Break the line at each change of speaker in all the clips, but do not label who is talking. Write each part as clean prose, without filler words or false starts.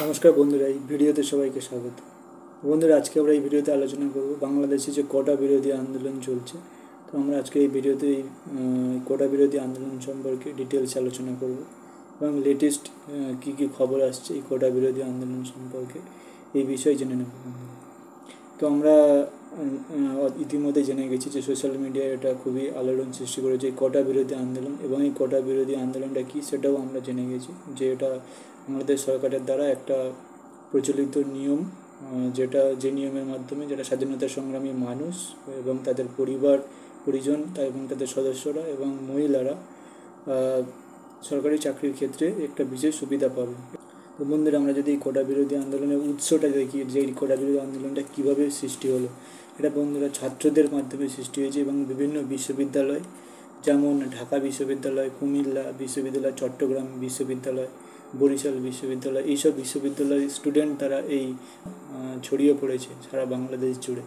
নমস্কার বন্ধুরা, এই ভিডিওতে সবাইকে স্বাগত। বন্ধুরা, আজকে আমরা এই ভিডিওতে আলোচনা করব বাংলাদেশে যে কোটা বিরোধী আন্দোলন চলছে। তো আমরা আজকে এই ভিডিওতে এই কোটা বিরোধী আন্দোলন সম্পর্কে ডিটেলস আলোচনা করব এবং লেটেস্ট কী কী খবর আসছে এই কোটা বিরোধী আন্দোলন সম্পর্কে এই বিষয়ে জেনে নেব। তো আমরা ইতিমধ্যে জেনে গেছি যে সোশ্যাল মিডিয়ায় এটা খুবই আলোড়ন সৃষ্টি করেছে এই কোটা বিরোধী আন্দোলন, এবং এই কোটা বিরোধী আন্দোলনটা কী সেটাও আমরা জেনে গেছি যে এটা আমাদের সরকারের দ্বারা একটা প্রচলিত নিয়ম, যে নিয়মের মাধ্যমে যেটা স্বাধীনতা সংগ্রামী মানুষ এবং তাদের পরিজন এবং তাদের সদস্যরা এবং মহিলারা সরকারি চাকরির ক্ষেত্রে একটা বিশেষ সুবিধা পাবে। তো বন্ধুরা, আমরা যদি এই কোটা বিরোধী আন্দোলনের উৎসটা দেখি যে এই কোটা বিরোধী আন্দোলনটা কীভাবে সৃষ্টি হলো, এটা বন্ধুরা ছাত্রদের মাধ্যমে সৃষ্টি হয়েছে এবং বিভিন্ন বিশ্ববিদ্যালয় যেমন ঢাকা বিশ্ববিদ্যালয়, কুমিল্লা বিশ্ববিদ্যালয়, চট্টগ্রাম বিশ্ববিদ্যালয়, বরিশাল বিশ্ববিদ্যালয়, এইসব বিশ্ববিদ্যালয়ের স্টুডেন্ট তারা এই ছড়িয়ে পড়েছে সারা বাংলাদেশ জুড়ে,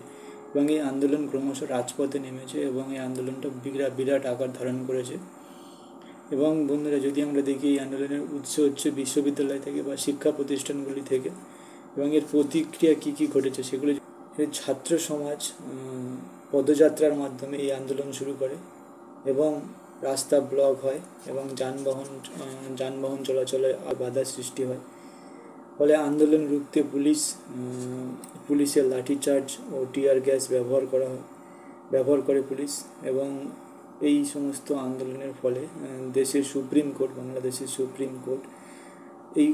এবং এই আন্দোলন ক্রমশ রাজপথে নেমেছে এবং এই আন্দোলনটা বিরাট আকার ধারণ করেছে। এবং বন্ধুরা, যদি আমরা দেখি এই আন্দোলনের উৎস হচ্ছে বিশ্ববিদ্যালয় থেকে বা শিক্ষা প্রতিষ্ঠানগুলি থেকে, এবং এর প্রতিক্রিয়া কী কী ঘটেছে সেগুলি ছাত্র সমাজ পদযাত্রার মাধ্যমে এই আন্দোলন শুরু করে এবং রাস্তা ব্লক হয় এবং যানবাহন চলাচলে বাধা সৃষ্টি হয়। ফলে আন্দোলন রুখতে পুলিশের লাঠিচার্জ ও টিয়ার গ্যাস ব্যবহার করে পুলিশ। এবং এই সমস্ত আন্দোলনের ফলে বাংলাদেশের সুপ্রিম কোর্ট এই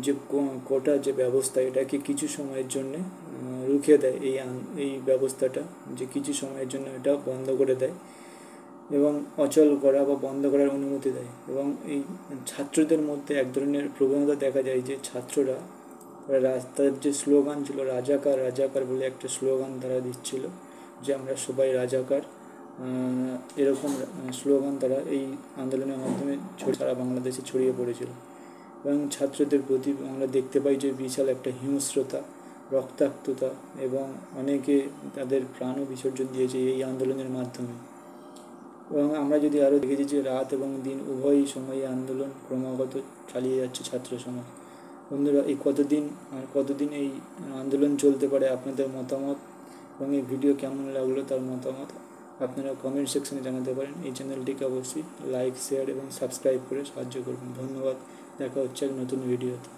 যে কোটা যে ব্যবস্থা এটাকে কিছু সময়ের জন্য রুখে দেয়, এই ব্যবস্থাটা যে কিছু সময়ের জন্য এটা বন্ধ করে দেয় এবং অচল করা বা বন্ধ করার অনুমতি দেয়। এবং এই ছাত্রদের মধ্যে এক ধরনের প্রবণতা দেখা যায় যে ছাত্ররা রাস্তার যে স্লোগান ছিল রাজাকার বলে একটা স্লোগান তারা দিচ্ছিল যে আমরা সবাই রাজাকার, এরকম স্লোগান তারা এই আন্দোলনের মাধ্যমে সারা বাংলাদেশে ছড়িয়ে পড়েছিল। এবং ছাত্রদের প্রতি আমরা দেখতে পাই যে বিশাল একটা হিংস্রতা, রক্তাক্ততা, এবং অনেকে তাদের প্রাণও বিসর্জন দিয়েছে এই আন্দোলনের মাধ্যমে। এবং আমরা যদি আরও দেখেছি যে রাত এবং দিন উভয় সময়ে আন্দোলন ক্রমাগত চালিয়ে যাচ্ছে ছাত্র সমাজ। বন্ধুরা, এই কতদিন এই আন্দোলন চলতে পারে, আপনাদের মতামত এবং এই ভিডিও কেমন লাগলো তার মতামত আপনারা কমেন্ট সেকশনে জানাতে পারেন। এই চ্যানেলটিকে অবশ্যই লাইক, শেয়ার এবং সাবস্ক্রাইব করে সাহায্য করবেন। ধন্যবাদ। দেখা হচ্ছে এক নতুন ভিডিওতে।